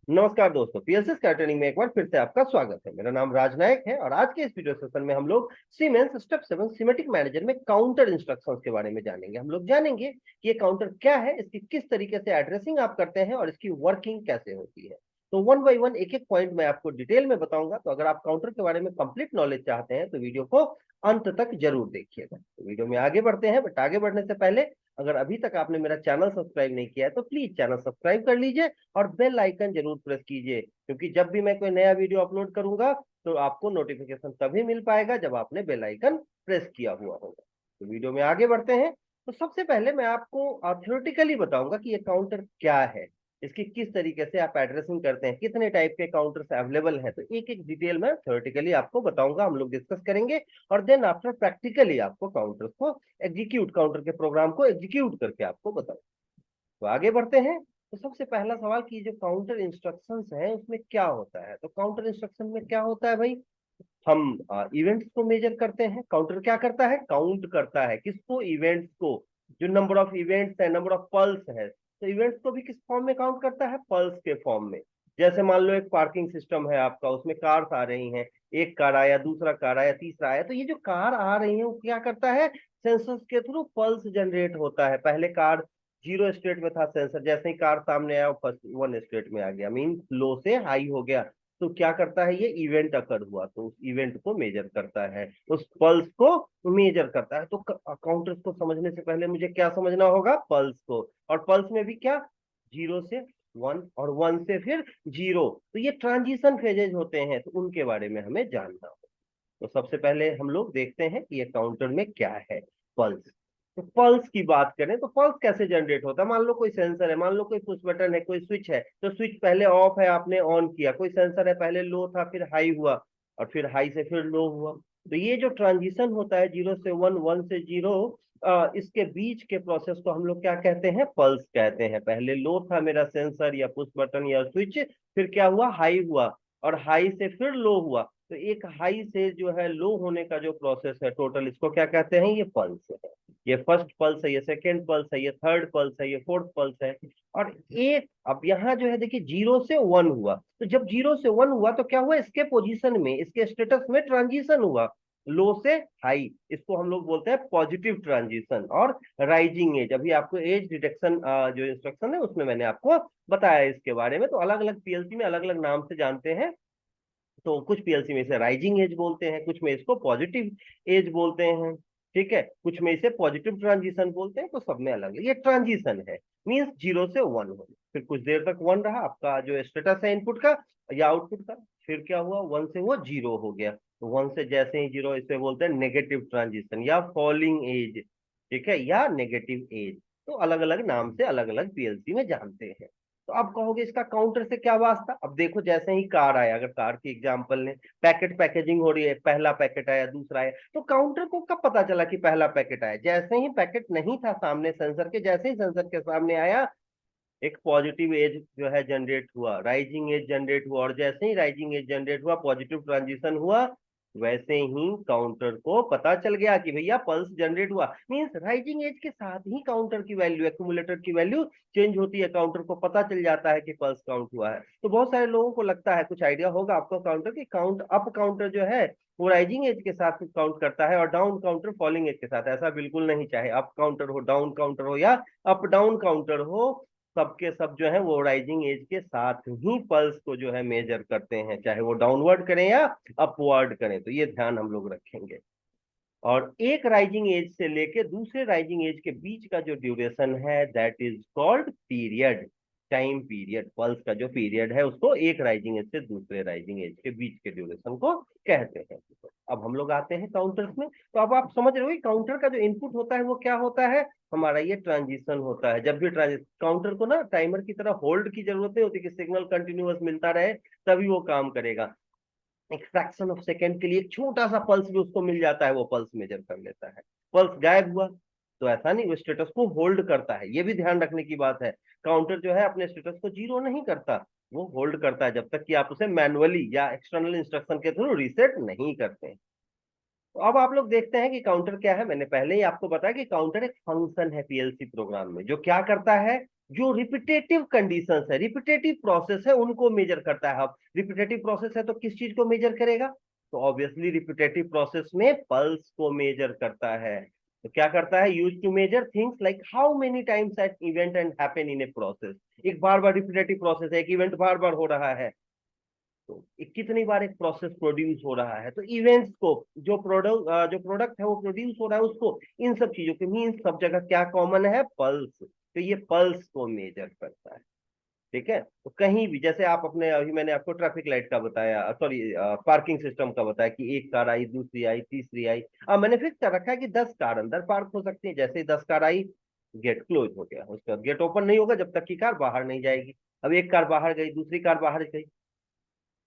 नमस्कार दोस्तों, PLC star training में एक बार फिर से आपका स्वागत है। मेरा नाम राज नायक है और आज के इस वीडियो सेशन में हम लोग सीमेंस स्टेप 7 सिमेटिक मैनेजर में काउंटर इंस्ट्रक्शंस के बारे में जानेंगे। हम लोग जानेंगे कि ये काउंटर क्या है, इसकी किस तरीके से एड्रेसिंग आप करते हैं और इसकी वर्किंग कैसे होती है। तो वन बाई वन एक एक पॉइंट मैं आपको डिटेल में बताऊंगा। तो अगर आप काउंटर के बारे में कंप्लीट नॉलेज चाहते हैं तो वीडियो को अंत तक जरूर देखिएगा। तो वीडियो में आगे बढ़ते हैं, बट आगे बढ़ने से पहले अगर अभी तक आपने मेरा चैनल सब्सक्राइब नहीं किया है तो प्लीज चैनल सब्सक्राइब कर लीजिए और बेल आइकन जरूर प्रेस कीजिए, क्योंकि जब भी मैं कोई नया वीडियो अपलोड करूंगा तो आपको नोटिफिकेशन तभी मिल पाएगा जब आपने बेल आइकन प्रेस किया हुआ होगा। तो वीडियो में आगे बढ़ते हैं। तो सबसे पहले मैं आपको थ्योरेटिकली बताऊंगा कि ये काउंटर क्या है, इसकी किस तरीके से आप एड्रेसिंग करते हैं, कितने टाइप के काउंटर्स अवेलेबल हैं। तो एक एक डिटेल में थ्योरेटिकली आपको बताऊंगा, हम लोग डिस्कस करेंगे और देन आफ्टर प्रैक्टिकली आपको काउंटर्स को एग्जीक्यूट, काउंटर के प्रोग्राम को एग्जीक्यूट करके आपको बताऊंगा। तो आगे बढ़ते हैं। तो सबसे पहला सवाल कि जो काउंटर इंस्ट्रक्शंस है उसमें क्या होता है। तो काउंटर इंस्ट्रक्शन में क्या होता है भाई, हम इवेंट्स को मेजर करते हैं। काउंटर क्या करता है, काउंट करता है किसको, इवेंट्स को। जो नंबर ऑफ इवेंट्स है, नंबर ऑफ पल्स है, तो इवेंट्स को भी किस फॉर्म में काउंट करता है, पल्स के फॉर्म में। जैसे मान लो एक पार्किंग सिस्टम है आपका, उसमें कार्स आ रही हैं, एक कार आया, दूसरा कार आया, तीसरा आया, तो ये जो कार आ रही है वो क्या करता है, सेंसर्स के थ्रू पल्स जनरेट होता है। पहले कार जीरो स्टेट में था, सेंसर जैसे ही कार सामने आया फर्स्ट वन स्टेट में आ गया, मीन लो से हाई हो गया। तो क्या करता है, ये इवेंट अकर हुआ तो उस इवेंट को मेजर करता है, उस पल्स को मेजर करता है। तो काउंटर्स को समझने से पहले मुझे क्या समझना होगा, पल्स को। और पल्स में भी क्या, जीरो से वन और वन से फिर जीरो, तो ये ट्रांजिशन फेजेज होते हैं, तो उनके बारे में हमें जानना होगा। तो सबसे पहले हम लोग देखते हैं कि ये काउंटर में क्या है, पल्स। तो पल्स की बात करें तो पल्स कैसे जनरेट होता है। मान लो कोई सेंसर है, मान लो कोई पुश बटन है, कोई स्विच है, तो स्विच पहले ऑफ है, आपने ऑन किया। कोई सेंसर है, पहले लो था फिर हाई हुआ और फिर हाई से फिर लो हुआ। तो ये जो ट्रांजिशन होता है जीरो से वन, वन से जीरो, इसके बीच के प्रोसेस को हम लोग क्या कहते हैं, पल्स कहते हैं। पहले लो था मेरा सेंसर या पुश बटन या स्विच, फिर क्या हुआ, हाई हुआ, और हाई से फिर लो हुआ। तो एक हाई से जो है लो होने का जो प्रोसेस है टोटल, इसको क्या कहते हैं, ये पल्स है। ये फर्स्ट पल्स है, ये सेकेंड पल्स है, ये थर्ड पल्स है, ये फोर्थ पल्स है। और एक अब यहाँ जो है देखिए, जीरो से वन हुआ, तो जब जीरो से वन हुआ तो क्या हुआ, इसके पोजीशन में, इसके स्टेटस में ट्रांजिशन हुआ, लो से हाई। इसको हम लोग बोलते हैं पॉजिटिव ट्रांजिशन। और राइजिंग एज, अभी आपको एज डिटेक्शन जो इंस्ट्रक्शन है उसमें मैंने आपको बताया इसके बारे में। तो अलग अलग पीएलसी में अलग अलग नाम से जानते हैं। तो कुछ पीएलसी में इसे राइजिंग एज बोलते हैं, कुछ में इसको पॉजिटिव एज बोलते हैं, ठीक है, कुछ में इसे पॉजिटिव ट्रांजिशन बोलते हैं। तो सब में अलग ये ट्रांजिशन है, मींस जीरो से वन हो, फिर कुछ देर तक वन रहा आपका जो स्टेटस है इनपुट का या आउटपुट का, फिर क्या हुआ, वन से वो जीरो हो गया। तो वन से जैसे ही जीरो, इसे बोलते हैं नेगेटिव ट्रांजिशन या फॉलिंग एज, ठीक है, या नेगेटिव एज। तो अलग अलग नाम से अलग अलग पीएलसी में जानते हैं। तो आप कहोगे इसका काउंटर से क्या वास्ता। अब देखो, जैसे ही कार आया, अगर कार की एग्जांपल लें, पैकेट पैकेजिंग हो रही है, पहला पैकेट आया, दूसरा आया, तो काउंटर को कब पता चला कि पहला पैकेट आया, जैसे ही पैकेट नहीं था सामने सेंसर के, जैसे ही सेंसर के सामने आया, एक पॉजिटिव एज जो है जनरेट हुआ, राइजिंग एज जनरेट हुआ, और जैसे ही राइजिंग एज जनरेट हुआ, पॉजिटिव ट्रांजिशन हुआ, वैसे ही काउंटर को पता चल गया कि भैया पल्स जनरेट हुआ। मींस राइजिंग एज के साथ ही काउंटर की वैल्यू, एक्यूमुलेटर की वैल्यू चेंज होती है, काउंटर को पता चल जाता है कि पल्स काउंट हुआ है। तो बहुत सारे लोगों को लगता है, कुछ आइडिया होगा आपको काउंटर की, काउंट अप काउंटर जो है वो राइजिंग एज के साथ काउंट करता है और डाउन काउंटर फॉलिंग एज के साथ। ऐसा बिल्कुल नहीं, चाहे अप काउंटर हो, डाउन काउंटर हो, या अप डाउन काउंटर हो, सबके सब जो है वो राइजिंग एज के साथ ही पल्स को जो है मेजर करते हैं, चाहे वो डाउनवर्ड करें या अपवर्ड करें। तो ये ध्यान हम लोग रखेंगे। और एक राइजिंग एज से लेके दूसरे राइजिंग एज के बीच का जो ड्यूरेशन है, that is called period, time period. Pulse का जो पीरियड है उसको एक राइजिंग एज से दूसरे राइजिंग एज के बीच के ड्यूरेशन को कहते हैं। अब हम लोग आते हैं काउंटर्स में। तो अब आप समझ रहे हो काउंटर का जो इनपुट होता है वो क्या होता है, हमारा ये ट्रांजिशन होता है। जब भी काउंटर को ना टाइमर की तरह होल्ड की जरूरत नहीं होती कि सिग्नल कंटिन्यूअस मिलता रहे तभी वो काम करेगा। एक फ्रैक्शन ऑफ सेकेंड के लिए एक छोटा सा पल्स भी उसको मिल जाता है, वो पल्स मेजर कर लेता है। पल्स गायब हुआ तो ऐसा नहीं, वो स्टेटस को होल्ड करता है। ये भी ध्यान रखने की बात है, काउंटर जो है अपने स्टेटस को जीरो नहीं करता, वो होल्ड करता है जब तक कि आप उसे मैनुअली या एक्सटर्नल इंस्ट्रक्शन के थ्रू रीसेट नहीं करते। तो अब आप लोग देखते हैं कि काउंटर क्या है। मैंने पहले ही आपको बताया कि काउंटर एक फंक्शन है पीएलसी प्रोग्राम में, जो क्या करता है, जो रिपीटेटिव कंडीशंस है, रिपीटेटिव प्रोसेस है, उनको मेजर करता है। अब रिपीटेटिव प्रोसेस है तो किस चीज को मेजर करेगा? तो ऑब्वियसली रिपीटेटिव प्रोसेस में पल्स को मेजर करता है। तो क्या करता है? Use to measure things like how many times at event and happen in a process. एक बार बार रिपीटेटिव प्रोसेस है, एक इवेंट बार बार हो रहा है, तो कितनी बार एक प्रोसेस प्रोड्यूस हो रहा है। तो इवेंट्स को, जो प्रोडक्ट है वो प्रोड्यूस हो रहा है, उसको, इन सब चीजों के मीन सब जगह क्या कॉमन है? पल्स। तो ये पल्स को मेजर करता है। ठीक है, तो कहीं भी, जैसे आप अपने, अभी मैंने आपको ट्रैफिक लाइट का बताया, सॉरी पार्किंग सिस्टम का बताया कि एक कार आई, दूसरी आई, तीसरी आई। अब मैंने फिक्स कर रखा है कि 10 कार अंदर पार्क हो सकती है। जैसे ही 10 कार आई, गेट क्लोज हो गया, उसके बाद गेट ओपन नहीं होगा जब तक कि कार बाहर नहीं जाएगी। अब एक कार बाहर गई, दूसरी कार बाहर गई,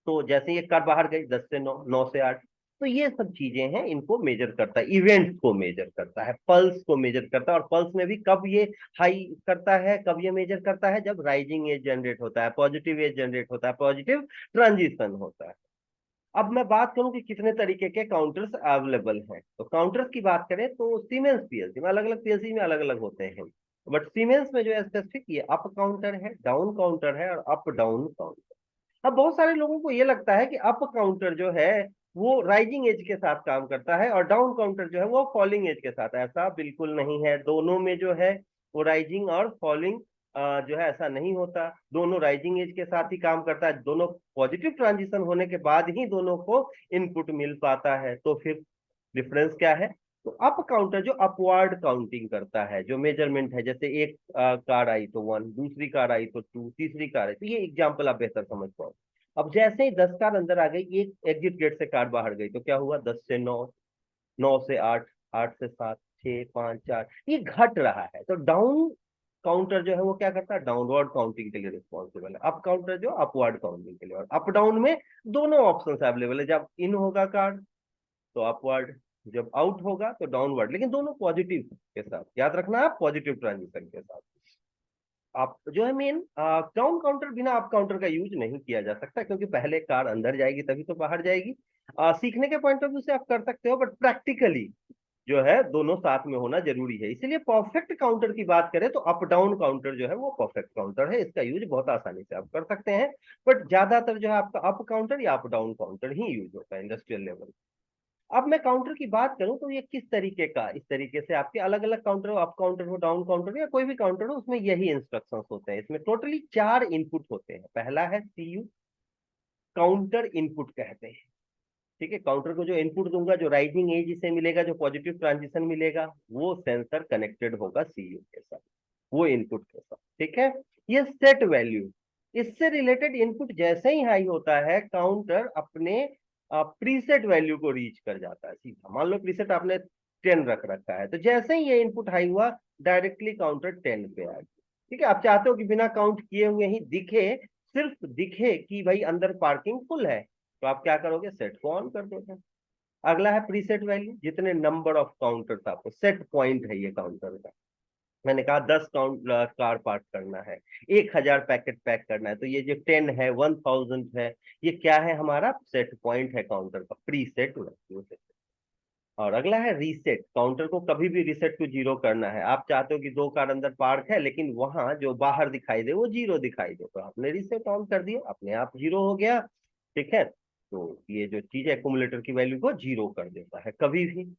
तो जैसे ही एक कार बाहर गई, 10 से 9, 9 से 8, तो ये सब चीजें हैं, इनको मेजर करता है, इवेंट्स को मेजर करता है, पल्स को मेजर करता है। और पल्स में भी कब ये हाई करता है, कब ये मेजर करता है? जब राइजिंग एज जनरेट होता है, पॉजिटिव एज जनरेट होता है, पॉजिटिव ट्रांजिशन होता है। अब मैं बात करूं कि कितने तरीके के काउंटर्स अवेलेबल हैं, तो काउंटर्स की बात करें तो सीमेंस पीएलसी में, अलग अलग पीएलसी में अलग अलग होते हैं, बट सीमेंस में जो है स्पेसिफिक, ये अप काउंटर है, डाउन काउंटर है, और अप डाउन काउंटर। अब बहुत सारे लोगों को ये लगता है कि अप काउंटर जो है वो राइजिंग एज के साथ काम करता है, और डाउन काउंटर जो है वो फॉलिंग एज के साथ। ऐसा बिल्कुल नहीं है, दोनों में जो है वो राइजिंग और फॉलिंग जो है, ऐसा नहीं होता। दोनों राइजिंग एज के साथ ही काम करता है, दोनों पॉजिटिव ट्रांजिशन होने के बाद ही दोनों को इनपुट मिल पाता है। तो फिर डिफरेंस क्या है? तो अप काउंटर जो अपवर्ड काउंटिंग करता है, जो मेजरमेंट है, जैसे एक कार आई तो 1, दूसरी कार आई तो 2, तीसरी कार आई तो, ये एग्जांपल आप बेहतर समझ पाओ। अब जैसे ही 10 कार अंदर आ गई, एक एग्जिट गेट से कार बाहर गई, तो क्या हुआ? 10 से 9, 9 से 8, 8 से 7, 6, 5, 4, ये घट रहा है। तो डाउन काउंटर जो है वो क्या करता है? डाउनवर्ड काउंटिंग के लिए रिस्पॉन्सिबल है। अप काउंटर जो अपवर्ड काउंटिंग के लिए। और अप डाउन में दोनों ऑप्शन अवेलेबल है। जब इन होगा कार तो अपवर्ड, जब आउट होगा तो डाउनवर्ड, लेकिन दोनों पॉजिटिव के साथ, याद रखना आप, पॉजिटिव ट्रांजिशन के साथ। आप जो है मेन डाउन काउंटर बिना अप काउंटर का यूज नहीं किया जा सकता, क्योंकि पहले कार अंदर जाएगी तभी तो बाहर जाएगी। सीखने के पॉइंट ऑफ व्यू से आप कर सकते हो, बट प्रैक्टिकली जो है दोनों साथ में होना जरूरी है। इसलिए परफेक्ट काउंटर की बात करें तो अप डाउन काउंटर जो है वो परफेक्ट काउंटर है, इसका यूज बहुत आसानी से आप कर सकते हैं। बट ज्यादातर जो है आपका अप काउंटर या अप डाउन काउंटर ही यूज होता है इंडस्ट्रियल लेवल। अब मैं काउंटर की बात करूं तो ये किस तरीके का, इस तरीके से आपके अलग अलग काउंटर हो, अप काउंटर हो, डाउन काउंटर हो, या कोई भी काउंटर हो, उसमें यही इंस्ट्रक्शंस होते हैं। इसमें टोटली 4 इनपुट होते हैं। पहला है सीयू, काउंटर इनपुट कहते हैं। ठीक है, काउंटर को जो इनपुट दूंगा, जो राइजिंग एज इसे मिलेगा, जो पॉजिटिव ट्रांजिशन मिलेगा, वो सेंसर कनेक्टेड होगा सीयू के साथ, वो इनपुट के साथ। ठीक है, ये सेट वैल्यू, इससे रिलेटेड इनपुट जैसे ही हाई होता है, काउंटर अपने प्रीसेट वैल्यू को रीच कर जाता है सीधा। मान लो प्रीसेट आपने 10 रख रखा है, तो जैसे ही ये इनपुट हाई हुआ, डायरेक्टली काउंटर 10 पे आ गया। ठीक है, आप चाहते हो कि बिना काउंट किए हुए ही दिखे, सिर्फ दिखे कि भाई अंदर पार्किंग फुल है, तो आप क्या करोगे? सेट को ऑन कर दोगे। अगला है प्रीसेट वैल्यू, जितने नंबर ऑफ काउंटर्स, आपको सेट पॉइंट है ये काउंटर का। मैंने कहा 10 कार पार्क करना है, 1000 पैकेट पैक करना है, तो ये जो 10 है, 1000 है, ये क्या है? हमारा सेट पॉइंट है काउंटर का, प्री सेट वैल्यू है। और अगला है रीसेट, काउंटर को कभी भी रीसेट टू जीरो करना है। आप चाहते हो कि 2 कार अंदर पार्क है, लेकिन वहां जो बाहर दिखाई दे वो जीरो दिखाई दे, तो आपने रीसेट ऑन कर दिया, अपने आप जीरो हो गया। ठीक है, तो ये जो चीज है एक्यूमुलेटर की वैल्यू को जीरो कर देता है कभी भी।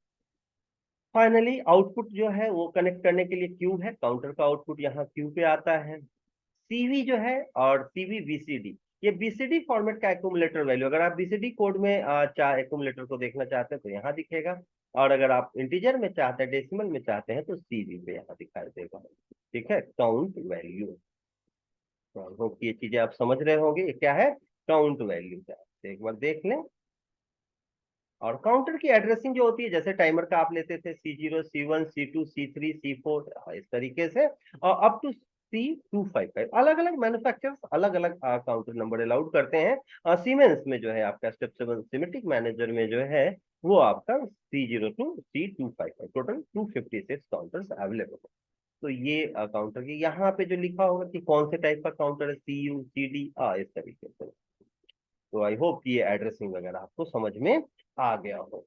फाइनली आउटपुट जो है वो कनेक्ट करने के लिए क्यू है, काउंटर का आउटपुट यहाँ क्यू पे आता है। सीवी जो है, और सीवी बीसीडी, ये बीसीडी फॉर्मेट का एक्यूमुलेटर वैल्यू, अगर आप बीसीडी कोड में एक्यूमुलेटर को देखना चाहते हैं तो यहाँ दिखेगा, और अगर आप इंटीजर में चाहते हैं, डेसिमल में चाहते हैं, तो सीवी पे यहाँ दिखाई देगा। ठीक है, काउंट वैल्यू। होप ये चीजें आप समझ रहे होंगे, ये क्या है? काउंट वैल्यू क्या है, एक बार देख लें। और काउंटर की एड्रेसिंग जो होती है, जैसे टाइमर का आप लेते थे C0, C1, C2, C3, C4, इस तरीके से, और अप टू C255, अलग अलग मैन्युफैक्चरर्स अलग अलग काउंटर नंबर अलाउड करते हैं। सीमेंस में जो है आपका स्टेप 7 सिमेटिक मैनेजर में जो है वो आपका C0 to C255, total 256 counters available है। तो ये काउंटर की यहाँ पे जो लिखा होगा कि कौन से टाइप का काउंटर है, CU, CD, इस तरीके से। तो आई होप ये एड्रेसिंग वगैरह आपको समझ में आ गया हो।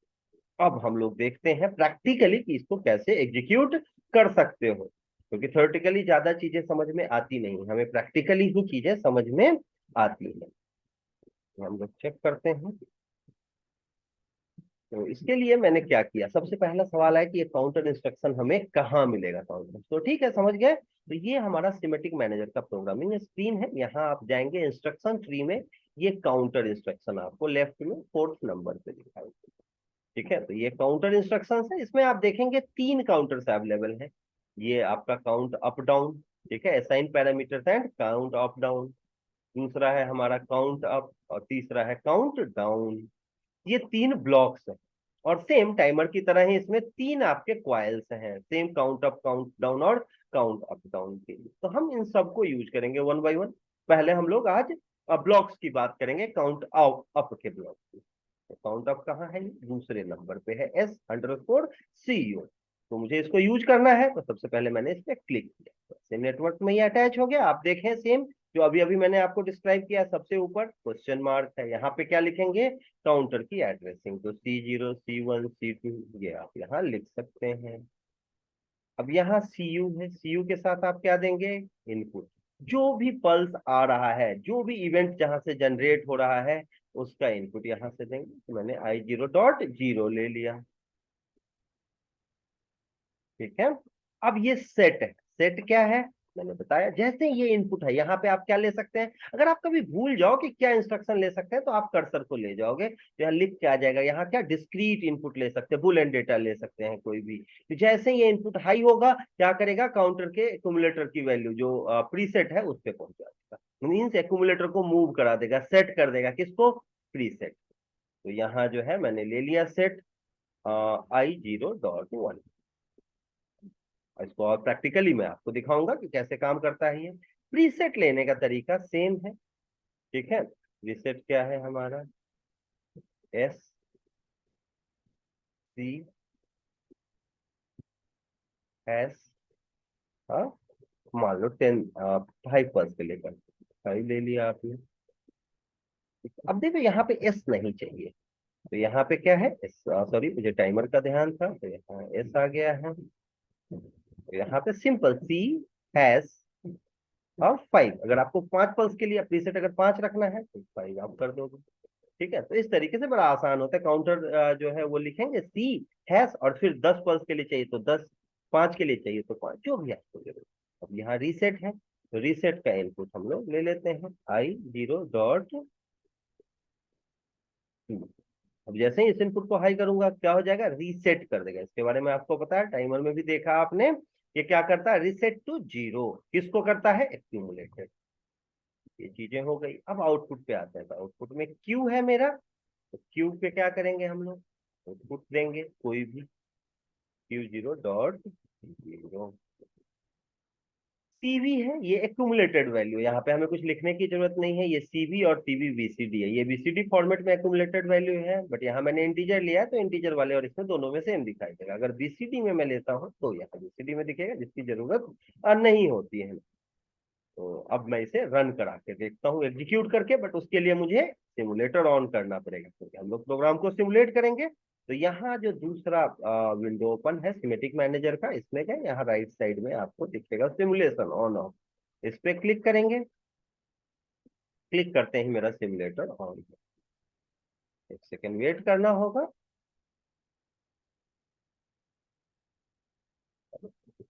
अब हम लोग देखते हैं प्रैक्टिकली कि इसको कैसे एग्जीक्यूट कर सकते हो। क्योंकि थ्योरेटिकली ज्यादा चीजें समझ में आती नहीं, हमें प्रैक्टिकली ही चीजें समझ में आती है। तो हम लोग चेक करते हैं। तो इसके लिए मैंने क्या किया, सबसे पहला सवाल है कि ये काउंटर इंस्ट्रक्शन हमें कहाँ मिलेगा काउंटर, तो ठीक है समझ गए। तो ये हमारा सिमेटिक मैनेजर का प्रोग्रामिंग स्क्रीन है, यहाँ आप जाएंगे इंस्ट्रक्शन ट्री में, ये काउंटर इंस्ट्रक्शन आपको लेफ्ट में 4th नंबर पे दिखाई देगा। ठीक है, तो ये काउंटर इंस्ट्रक्शन है, इसमें आप देखेंगे 3 काउंटर्स अवेलेबल है। ये आपका काउंट अप डाउन, ठीक है, assign parameters and count up down. दूसरा है हमारा काउंट अप और तीसरा है काउंट डाउन। ये 3 ब्लॉक्स हैं, और सेम टाइमर की तरह ही इसमें 3 आपके क्वाइल्स हैं, same count up count down और काउंट अप डाउन के लिए। तो हम इन सबको यूज करेंगे वन बाय वन। पहले हम लोग आज ब्लॉक्स की बात करेंगे, काउंट अप के ब्लॉक की। तो काउंट अप कहाँ है, दूसरे नंबर पे है, S_CU। तो मुझे इसको यूज करना है, तो सबसे पहले मैंने इस पर क्लिक किया, तो नेटवर्क में ये अटैच हो गया। आप देखें सेम जो अभी अभी मैंने आपको डिस्क्राइब किया, सबसे ऊपर क्वेश्चन मार्क है, यहाँ पे क्या लिखेंगे, काउंटर की एड्रेसिंग। तो C0 C1 C2 ये आप यहाँ लिख सकते हैं। अब यहाँ CU है, CU के साथ आप क्या देंगे, इनपुट। जो भी पल्स आ रहा है, जो भी इवेंट जहां से जनरेट हो रहा है, उसका इनपुट यहाँ से देंगे। तो मैंने I0.0 ले लिया। ठीक है, अब ये सेट है। सेट क्या है, मैंने बताया, जैसे ये इनपुट है, यहाँ पे आप क्या ले सकते हैं, अगर आप कभी भूल जाओ कि क्या इंस्ट्रक्शन ले सकते हैं, तो आप कर्सर को ले जाओगे तो यहाँ लिख के आ जाएगा, यहाँ क्या डिस्क्रीट इनपुट ले सकते हैं, बुल एंड डेटा ले सकते हैं कोई भी। तो जैसे ये इनपुट हाई होगा, क्या करेगा, काउंटर के एक्यूमुलेटर की वैल्यू जो प्रीसेट है उस पर पहुंचा देगा, मीन्स एक्यूमुलेटर को मूव करा देगा, सेट कर देगा, किसको, प्रीसेट। तो यहाँ जो है मैंने ले लिया सेट I0.1। इसको और प्रैक्टिकली मैं आपको दिखाऊंगा कि कैसे काम करता है ये। प्रीसेट लेने का तरीका सेम है। ठीक है, प्रीसेट क्या है हमारा, SCS, हाँ, मान लो 5 के लेकर 5 ले लिया आपने। अब देखो यहाँ पे S नहीं चाहिए, तो यहाँ पे क्या है, S, सॉरी मुझे टाइमर का ध्यान था, तो यहाँ S आ गया है। तो यहाँ पे सिंपल C और 5, अगर आपको 5 पल्स के लिए प्रीसेट अगर 5 रखना है तो 5 आप कर दोगे। ठीक है, तो इस तरीके से बड़ा आसान होता है। काउंटर जो है वो लिखेंगे C#, और फिर 10 पल्स के लिए चाहिए तो 10, 5 के लिए चाहिए तो 5, जो भी आपको जरूरत। अब यहाँ रीसेट है, तो रीसेट का इनपुट हम लोग ले लेते हैं I0.2। अब जैसे ही इस इनपुट को हाई करूंगा, क्या हो जाएगा, रीसेट कर देगा। इसके बारे में आपको पता है, टाइमर में भी देखा आपने, ये क्या करता है, रीसेट टू 0। किसको करता है, एक्यूमुलेटेड। ये चीजें हो गई। अब आउटपुट पे आते हैं, तो आउटपुट में क्यू है मेरा, तो क्यू पे क्या करेंगे हम लोग, आउटपुट देंगे कोई भी, Q0.0। CV है, ये एक्यूमुलेटेड वैल्यू, यहाँ पे हमें कुछ लिखने की जरूरत नहीं है, ये CV और CV VCD है, ये VCD फॉर्मेट में एक्यूमुलेटेड वैल्यू है, बट यहाँ मैंने इंटीजर लिया है, तो इंटीजर वाले और इसमें दोनों में सेम दिखाई देगा। अगर BCD में मैं लेता हूँ तो यहाँ BCD में दिखेगा, जिसकी जरूरत नहीं होती है। तो अब मैं इसे रन करा के देखता हूँ एग्जीक्यूट करके, बट उसके लिए मुझे सिमुलेटर ऑन करना पड़ेगा, क्योंकि हम लोग प्रोग्राम को सिमुलेट करेंगे। तो यहाँ जो दूसरा विंडो ओपन है सिमेटिक मैनेजर का, इसमें क्या, यहाँ राइट साइड में आपको दिखेगा सिमुलेशन ऑन ऑफ, इस पे क्लिक करेंगे। क्लिक करते ही मेरा सिमुलेटर ऑन, 1 सेकेंड वेट करना होगा।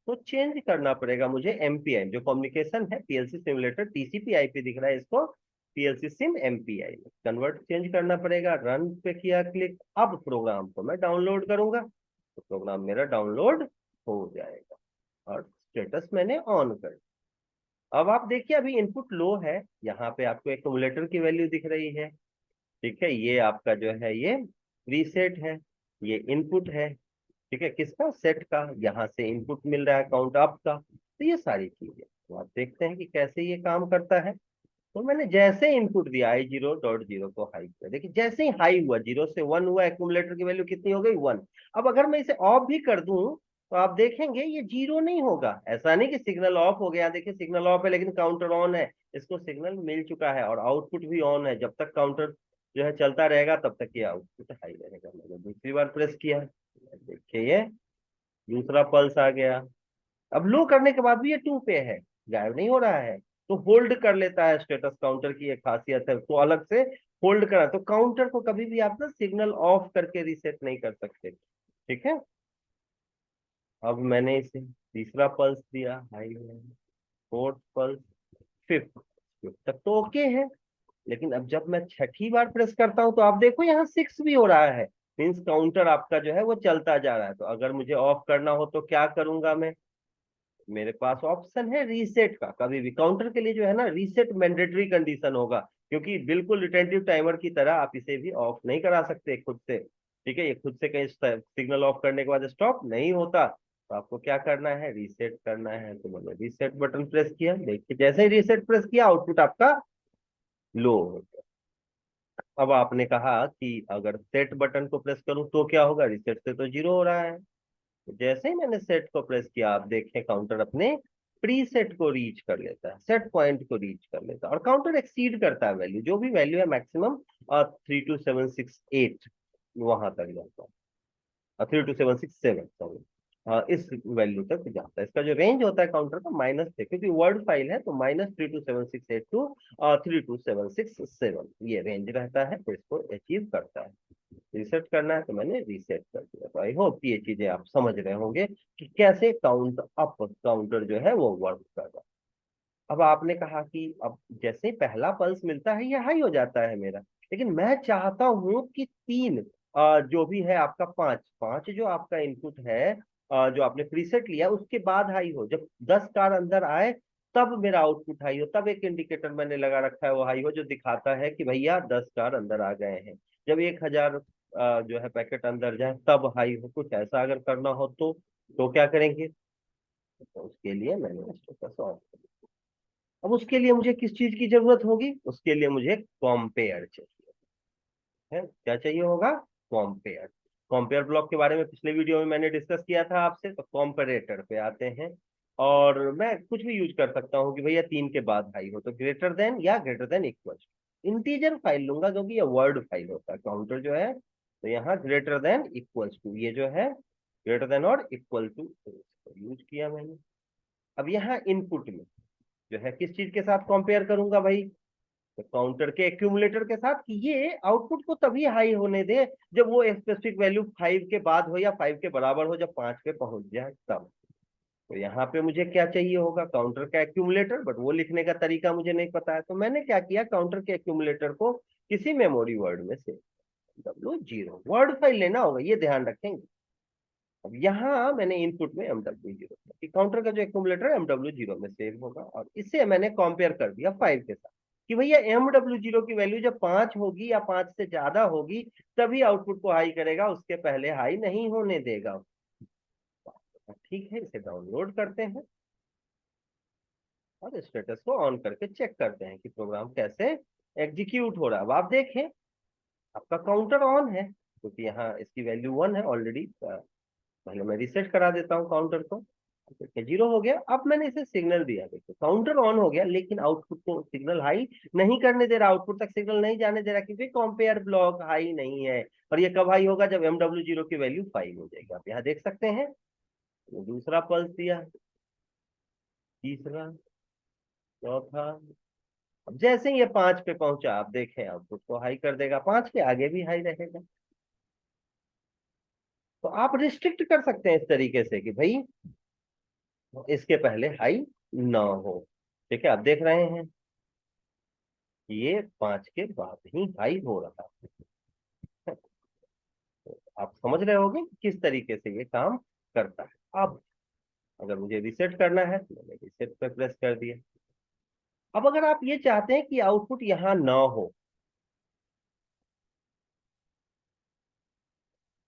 तो चेंज करना पड़ेगा मुझे MPI, जो कम्युनिकेशन है PLC सिमुलेटर TCP IP दिख रहा है, इसको PLC सिम MPI में कन्वर्ट, चेंज करना पड़ेगा। रन पे किया क्लिक, अब प्रोग्राम को मैं डाउनलोड करूंगा, तो प्रोग्राम मेरा डाउनलोड हो जाएगा, और स्टेटस मैंने ऑन कर। अब आप देखिए अभी इनपुट लो है, यहाँ पे आपको एक्यूमुलेटर की वैल्यू दिख रही है। ठीक है, ये आपका जो है ये प्रीसेट है, ये इनपुट है। ठीक है, किसका, सेट का, यहाँ से इनपुट मिल रहा है काउंट अप का। तो ये सारी चीजें तो आप देखते हैं कि कैसे ये काम करता है। तो मैंने जैसे इनपुट दिया I0.0 को हाई किया, देखिए जैसे ही हाई हुआ, 0 से 1 हुआ, एक्यूमुलेटर की वैल्यू कितनी हो गई, 1। अब अगर मैं इसे ऑफ भी कर दूं, तो आप देखेंगे ये 0 नहीं होगा। ऐसा नहीं कि सिग्नल ऑफ हो गया, देखिए सिग्नल ऑफ है लेकिन काउंटर ऑन है, इसको सिग्नल मिल चुका है और आउटपुट भी ऑन है। जब तक काउंटर जो है चलता रहेगा तब तक ये आउटपुट हाई रहेगा। मैंने दूसरी बार प्रेस किया, देखिए ये दूसरा पल्स आ गया, अब लो करने के बाद भी ये 2 पे है, गायब नहीं हो रहा है, तो होल्ड कर लेता है। स्टेटस काउंटर की एक खासियत है, तो अलग से होल्ड करा, तो काउंटर को कभी भी आप ना सिग्नल ऑफ करके रीसेट नहीं कर सकते। ठीक है, अब मैंने इसे तीसरा पल्स दिया, high, fourth pulse, fifth, fifth तक तो ओके है। लेकिन अब जब मैं छठी बार प्रेस करता हूं तो आप देखो यहाँ 6 भी हो रहा है, मीन्स काउंटर आपका जो है वो चलता जा रहा है। तो अगर मुझे ऑफ करना हो तो क्या करूंगा मैं, मेरे पास ऑप्शन है रीसेट का। कभी भी काउंटर के लिए जो है ना रीसेट मैंडेटरी कंडीशन होगा, क्योंकि बिल्कुल रिटेंटिव टाइमर की तरह आप इसे भी ऑफ नहीं करा सकते खुद से। ठीक है, ये खुद से कहीं सिग्नल ऑफ करने के बाद स्टॉप नहीं होता, तो आपको क्या करना है, रीसेट करना है। तो मैंने रीसेट बटन प्रेस किया, देखिए जैसे ही रीसेट प्रेस किया आउटपुट आपका लो हो गया। अब आपने कहा कि अगर सेट बटन को प्रेस करूं तो क्या होगा, रीसेट से तो 0 हो रहा है। तो जैसे ही मैंने सेट को प्रेस किया, आप देखें काउंटर अपने प्री सेट को रीच कर लेता है, सेट पॉइंट को रीच कर लेता है, और काउंटर एक्सीड करता है वैल्यू, जो भी वैल्यू है मैक्सिमम 32768 वहां तक जाता है, 32767 सॉरी, इस वैल्यू तक जाता है। इसका जो रेंज होता है काउंटर का माइनस से, क्योंकि वर्ड फाइल है तो -32768 टू 32767 ये रेंज रहता है, तो इसको अचीव करता है। रीसेट करना है तो मैंने रीसेट कर दिया। तो आई होप ये चीजें आप समझ रहे होंगे कि कैसे काउंट अप काउंटर जो है वो वर्क कर रहा है। अब आपने कहा कि अब जैसे ही पहला पल्स मिलता है ये हाई हो जाता है मेरा, लेकिन मैं चाहता हूं कि 3 जो भी है आपका 5 5 जो आपका इनपुट है, जो आपने प्रीसेट लिया उसके बाद हाई हो, जब 10 कार अंदर आए तब मेरा आउटपुट हाई हो, तब एक इंडिकेटर मैंने लगा रखा है वो हाई हो, जो दिखाता है कि भैया 10 कार अंदर आ गए हैं। जब 1000 जो है पैकेट अंदर जाए तब हाई हो। कुछ ऐसा अगर करना हो तो क्या करेंगे, तो उसके लिए मैंने स्टेटस ऑफ। अब उसके लिए मुझे किस चीज की जरूरत होगी, उसके लिए मुझे कॉम्पेयर चाहिए है। क्या चाहिए होगा, कॉम्पेयर। कॉम्पेयर ब्लॉक के बारे में पिछले वीडियो में मैंने डिस्कस किया था आपसे। तो कॉम्परेटर पे आते हैं, और मैं कुछ भी यूज कर सकता हूँ कि भैया 3 के बाद हाई हो, तो ग्रेटर देन या greater than equal. Integer file लूंगा क्योंकि ये वर्ड फाइल होता है काउंटर जो है, तो यहाँ ग्रेटर देन इक्वल टू, ये जो है ग्रेटर देन और इक्वल टू यूज किया मैंने। अब यहाँ इनपुट में जो है किस चीज के साथ कंपेयर करूंगा भाई, तो काउंटर के एक्यूमुलेटर के साथ, कि ये आउटपुट को तभी हाई होने दे जब वो स्पेसिफिक वैल्यू 5 के बाद हो या 5 के बराबर हो, जब 5 पे पहुंच जाए तब। तो यहाँ पे मुझे क्या चाहिए होगा, काउंटर का एक्यूमुलेटर, बट वो लिखने का तरीका मुझे नहीं पता है। तो मैंने क्या किया, काउंटर के एक्यूमुलेटर को किसी मेमोरी वर्ड में से W0 वर्ड फाइल लेना होगा, ये ध्यान रखेंगे। अब यहाँ मैंने इनपुट में MW0 कि काउंटर का जो एक्यूमुलेटर है MW0 में सेव होगा, और इसे मैंने कंपेयर कर दिया 5 के साथ, कि भैया MW0 की वैल्यू जब 5 होगी या 5 से ज्यादा होगी तभी आउटपुट को हाई करेगा, उसके पहले हाई नहीं होने देगा। ठीक है, इसे डाउनलोड करते हैं और स्टेटस को ऑन करके चेक करते हैं कि प्रोग्राम कैसे एग्जीक्यूट हो रहा है। अब आप देखें आपका काउंटर ऑन है, क्योंकि यहाँ इसकी वैल्यू 1 है ऑलरेडी। पहले मैं रिसेट करा देता हूँ काउंटर को, देखिए 0 हो गया। अब मैंने इसे सिग्नल दिया, देखिए काउंटर ऑन हो गया, लेकिन आउटपुट को सिग्नल हाई नहीं करने दे रहा, आउटपुट तक सिग्नल नहीं जाने दे रहा, क्योंकि कंपेयर ब्लॉक हाई नहीं है। और ये कब हाई होगा, जब MW0 की वैल्यू 5 हो जाएगी। आप यहाँ देख सकते हैं, दूसरा पल्स दिया, तीसरा, चौथा। अब जैसे ही ये 5 पे पहुंचा, आप देखें आउटपुट को हाई कर देगा, 5 के आगे भी हाई रहेगा। तो आप रिस्ट्रिक्ट कर सकते हैं इस तरीके से कि भाई इसके पहले हाई ना हो। ठीक है, आप देख रहे हैं ये 5 के बाद ही हाई हो रहा है। तो आप समझ रहे होंगे कि किस तरीके से ये काम करता है। अब अगर मुझे रिसेट करना है तो मैंने रिसेट पे प्रेस कर दिया। अब अगर आप ये चाहते हैं कि आउटपुट यहाँ ना हो,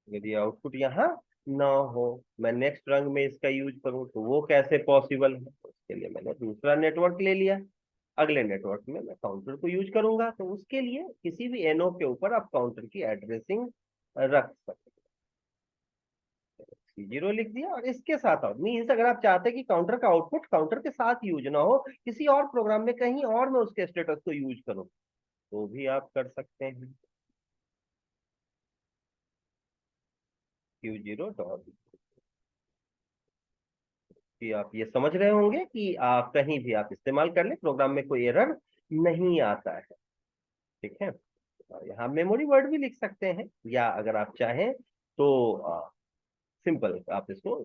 यदि आउटपुट यहाँ ना हो, मैं नेक्स्ट रंग में इसका यूज करूं तो वो कैसे पॉसिबल है, तो उसके लिए मैंने दूसरा नेटवर्क ले लिया। अगले नेटवर्क में मैं काउंटर को यूज करूंगा, तो उसके लिए किसी भी एनओ के ऊपर आप काउंटर की एड्रेसिंग रख सकते हैं। 0 लिख दिया, और इसके साथ आउट मीन्स अगर आप चाहते हैं कि काउंटर का आउटपुट काउंटर के साथ यूज ना हो, किसी और प्रोग्राम में कहीं और मैं उसके स्टेटस को यूज करूं, तो भी आप कर सकते हैं। Q0 डॉट कि आप ये समझ रहे होंगे कि आप कहीं भी आप इस्तेमाल कर ले, प्रोग्राम में कोई एरर नहीं आता है। ठीक है, यहाँ मेमोरी वर्ड भी लिख सकते हैं, या अगर आप चाहें तो सिंपल आप इसको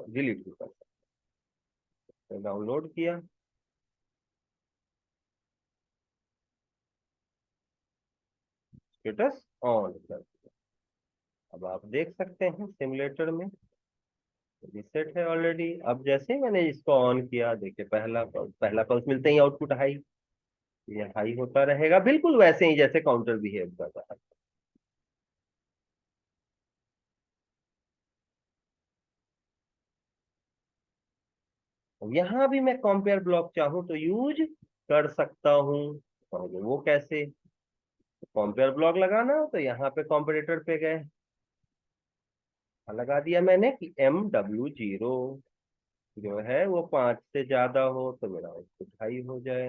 डिलीट भी कर सकते हैं। डाउनलोड किया, स्टेटस ऑन कर दिया। अब आप देख सकते हैं सिमुलेटर में रिसेट है ऑलरेडी। अब जैसे ही मैंने इसको ऑन किया, देखिए पहला पल्स मिलते ही आउटपुट हाई, ये हाई होता रहेगा बिल्कुल वैसे ही जैसे काउंटर बिहेव कर रहा है। यहाँ भी मैं कंपेयर ब्लॉक चाहूँ तो यूज कर सकता हूँ। और वो कैसे, कंपेयर ब्लॉक लगाना हो तो यहाँ पे कॉम्पिटिटर पे गए, लगा दिया मैंने कि MW0 जो है वो 5 से ज्यादा हो तो मेरा आउटपुट हाई हो जाए।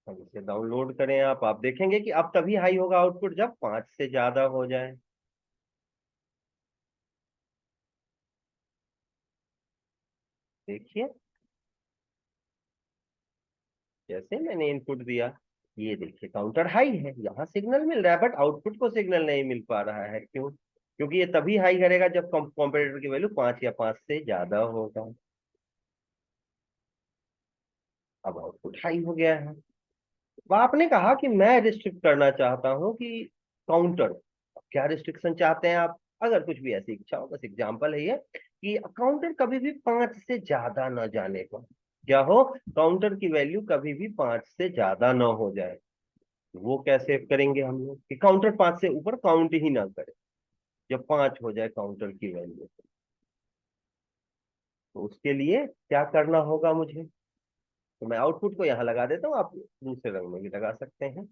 हम इसे डाउनलोड करें, आप देखेंगे कि अब तभी हाई होगा आउटपुट जब 5 से ज्यादा हो जाए। देखिए जैसे मैंने इनपुट दिया, ये देखिए काउंटर हाई है, यहाँ सिग्नल मिल रहा है बट आउटपुट को सिग्नल नहीं मिल पा रहा है। क्यों? क्योंकि ये तभी हाई करेगा जब कॉम्पिटिटर की वैल्यू 5 या 5 से ज्यादा होगा। अब आउटपुट हाई हो गया है। अब आपने कहा कि मैं रिस्ट्रिक्ट करना चाहता हूं कि काउंटर, क्या रिस्ट्रिक्शन चाहते हैं आप? अगर कुछ भी ऐसी इच्छा हो, बस एग्जांपल है ये कि काउंटर कभी भी 5 से ज्यादा ना जाने को, क्या हो, काउंटर की वैल्यू कभी भी 5 से ज्यादा ना हो जाए। वो कैसे करेंगे हम लोग कि काउंटर 5 से ऊपर काउंट ही ना करे, जब 5 हो जाए काउंटर की वैल्यू। तो उसके लिए क्या करना होगा मुझे, तो मैं आउटपुट को यहाँ लगा देता हूँ, आप दूसरे रंग में भी लगा सकते हैं।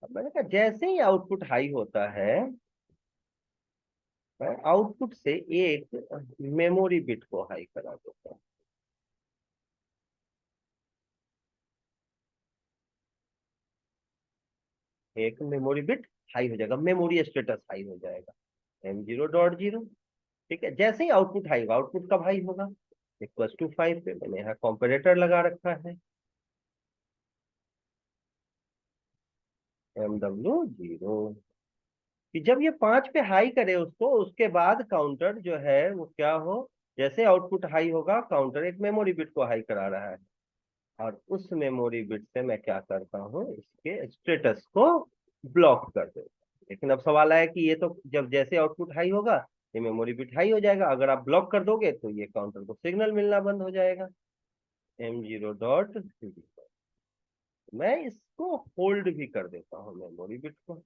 अब मैंने कहा जैसे ही आउटपुट हाई होता है, मैं आउटपुट से एक मेमोरी बिट को हाई करा देता हूँ। एक मेमोरी बिट हाई हो जाएगा, मेमोरी स्टेटस हाई हो जाएगा, M0.0। ठीक है, जैसे ही आउटपुट हाई होगा, आउटपुट कब हाई होगा, =5 पे मैंने यहाँ कॉम्परेटर लगा रखा है, MW0, कि जब ये 5 पे हाई करे उसको, उसके बाद काउंटर जो है वो क्या हो, जैसे आउटपुट हाई होगा काउंटर एक मेमोरी बिट को हाई करा रहा है, और उस मेमोरी बिट से मैं क्या करता हूँ, इसके स्टेटस को ब्लॉक कर देता हूँ। लेकिन अब सवाल आया कि ये तो जब जैसे आउटपुट हाई होगा ये मेमोरी बिट हाई हो जाएगा, अगर आप ब्लॉक कर दोगे तो ये काउंटर को सिग्नल मिलना बंद हो जाएगा, M0.0। मैं इसको होल्ड भी कर देता हूँ मेमोरी बिट को।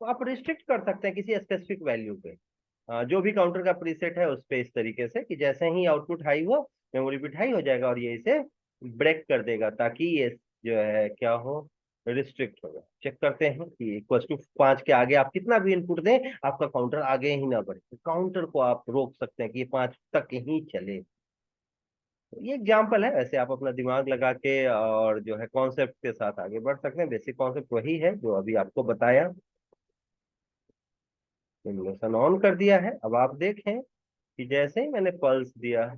तो आप रिस्ट्रिक्ट कर सकते हैं किसी स्पेसिफिक वैल्यू पे, जो भी काउंटर का प्रीसेट है उस पे, इस तरीके से कि जैसे ही आउटपुट हाई हो मेमोरी बिट हाई हो जाएगा और ये इसे ब्रेक कर देगा, ताकि ये जो है क्या हो, रिस्ट्रिक्ट होगा। चेक करते हैं कि =5 के आगे आप कितना भी इनपुट दें आपका काउंटर आगे ही ना बढ़े, तो काउंटर को आप रोक सकते हैं कि ये 5 तक ही चले। तो ये एग्जाम्पल है, वैसे आप अपना दिमाग लगा के और जो है कॉन्सेप्ट के साथ आगे बढ़ सकते हैं। बेसिक कॉन्सेप्ट वही है जो अभी आपको बताया। सिमुलेशन ऑन कर दिया है। अब आप देखें कि जैसे ही मैंने पल्स दिया है,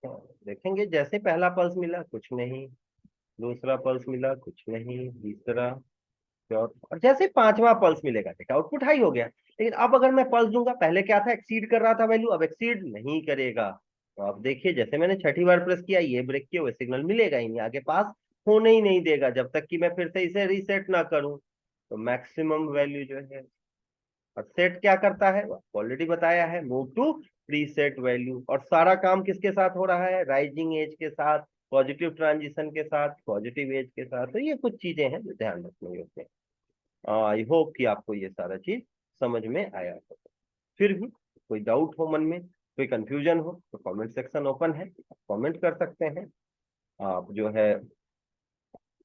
तो देखेंगे जैसे पहला पल्स मिला कुछ नहीं, दूसरा पल्स मिला कुछ नहीं, तीसरा, चौथा, और जैसे पांचवा पल्स मिलेगा देखा आउटपुट हाई हो गया। लेकिन अब अगर मैं पल्स दूंगा, पहले क्या था, एक्सीड कर रहा था वैल्यू, अब एक्सीड नहीं करेगा। तो आप देखिए जैसे मैंने छठी बार प्रेस किया, ये ब्रेक किया, हुए सिग्नल मिलेगा ही नहीं, आगे पास होने ही नहीं देगा जब तक कि मैं फिर से इसे रीसेट ना करूं। तो मैक्सिमम वैल्यू जो है, और सेट क्या करता है ऑलरेडी बताया है, मूव टू प्रीसेट वैल्यू। और सारा काम किसके साथ हो रहा है, राइजिंग एज के साथ, पॉजिटिव ट्रांजिशन के साथ, पॉजिटिव एज के साथ। तो ये कुछ चीजें हैं जो ध्यान रखनी होते हैं। आई होप कि आपको ये सारा चीज समझ में आया हो। फिर भी कोई डाउट हो मन में, कोई कंफ्यूजन हो तो कमेंट सेक्शन ओपन है, कमेंट कर सकते हैं। आप जो है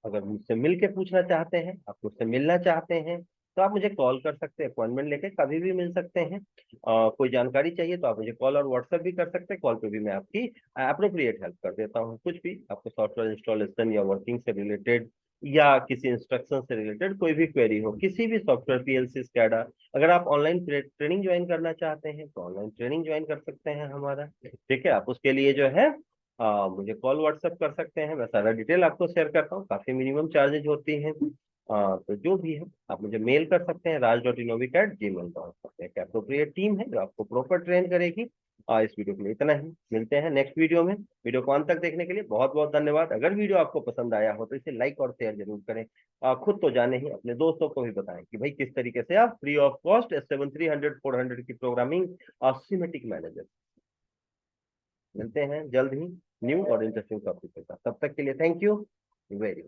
अगर मुझसे मिल के पूछना चाहते हैं, आप मुझसे मिलना चाहते हैं, तो आप मुझे कॉल कर सकते हैं, अपॉइंटमेंट लेके कभी भी मिल सकते हैं। कोई जानकारी चाहिए तो आप मुझे कॉल और व्हाट्सएप भी कर सकते हैं। कॉल पे भी मैं आपकी अप्रोप्रिएट हेल्प कर देता हूँ। कुछ भी आपको सॉफ्टवेयर इंस्टॉलेशन या वर्किंग से रिलेटेड या किसी इंस्ट्रक्शन से रिलेटेड कोई भी क्वेरी हो, किसी भी सॉफ्टवेयर, पीएलसी, स्कैडा, अगर आप ऑनलाइन ट्रेनिंग ज्वाइन करना चाहते हैं तो ऑनलाइन ट्रेनिंग ज्वाइन कर सकते हैं हमारा। ठीक है, आप उसके लिए जो है मुझे कॉल व्हाट्सएप कर सकते हैं, मैं सारा डिटेल आपको शेयर करता हूँ। काफी मिनिमम चार्जेज होती हैं। तो जो भी है आप मुझे मेल कर सकते हैं raj.inovic@gmail.com। एक अप्रोप्रिएट टीम है जो आपको प्रॉपर ट्रेन करेगी। इस वीडियो के लिए इतना ही, मिलते हैं नेक्स्ट वीडियो में। वीडियो को अंत तक देखने के लिए बहुत बहुत धन्यवाद। अगर वीडियो आपको पसंद आया हो तो इसे लाइक और शेयर जरूर करें। खुद तो जाने ही, अपने दोस्तों को भी बताएं कि भाई किस तरीके से आप फ्री ऑफ कॉस्ट S7 300 400 की प्रोग्रामिंग और सिमेटिक मैनेजर। मिलते हैं जल्द ही न्यू और इंटरेस्टिंग टॉपिक के साथ। तब तक के लिए थैंक यू वेरी